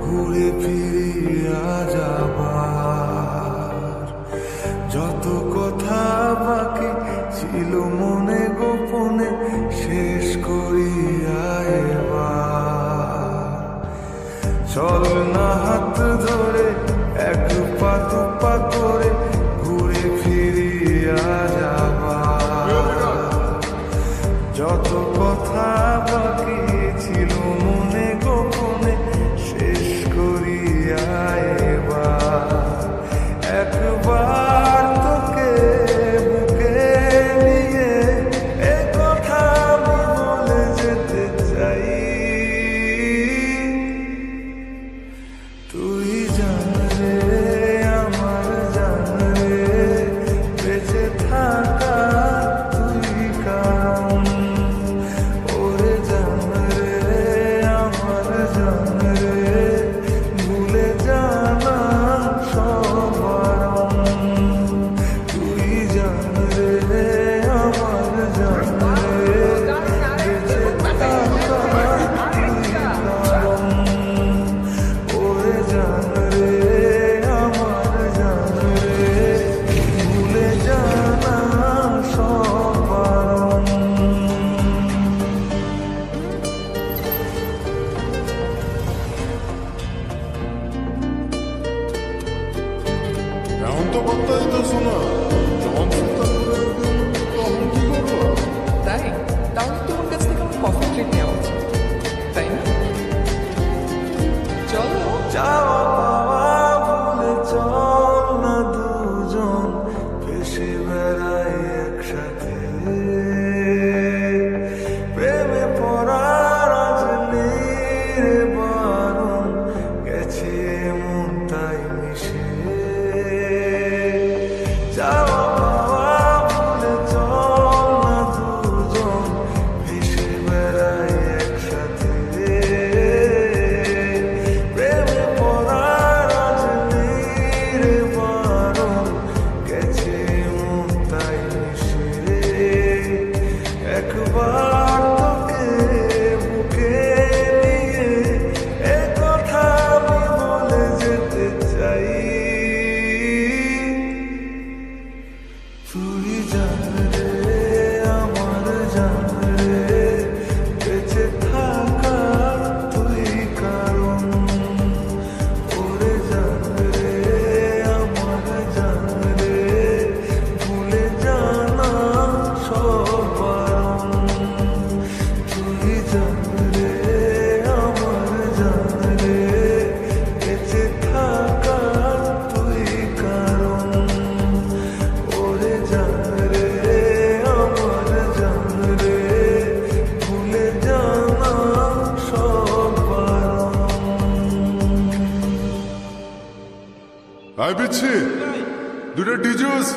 ঘুরে ফিরিয়া যাবার যত কথা বাকি ছিল মনে গোপনে শেষ করিয়া এবার চল না হাত ধরে এক পা দু পা করে ঘুরে ফিরিয়া যাবার যত কথা বাকি ছিল মনে গোপনে শেষ করিয়া এবার একবার তোকে বুকে নিয়ে এ কথা আমি বলে যেতে চাই তুই জান রে আমার জান রে বেঁচে থাকা তুই কারণ ওরে জান রে আমার জান রে ভুলে জানা সব বারণ তুই জান রে আমার জান রে বেঁচে থাকা তুই কারণ ওরে জান রে আমার জান রে ভুলে জানা সব বারণ এখন তো বার্তা দিতেছ না যখন চিন্তা করে তখন কি করবো? তাই তাহলে তোমার কাছ থেকে আমার কফি ট্রিট নেওয়া উচিত তাই না চলো যাওয়া পাওয়া ভুলে চল না দুজন ভেসে বেড়াই একসাথে প্রেমে পড়ার আজ নেই রে বারণ গেছে মন তাই মিশে যাওয়া পাওয়া ভুলে চল না দুজন ভেসে বেড়াই একসাথে প্রেমে পড়ার আজ নেই রে বারণ গেছে মন তাই মিশে একবার তোকে বুকে নিয়ে এ কথা আমি বলে যেতে চাই তুই জান রে আমার জান রে বেঁচে থাকা তুই কারণ ওরে জান রে আমার জান রে ভুলে জানা সব বারণ তুই জান রে আমার জান রে বেঁচে থাকা তুই কারণ ওরে জান রে আমার জান রে ভুলে জানা সব বারণ আই বিচ্ছি দুটো ডিজুস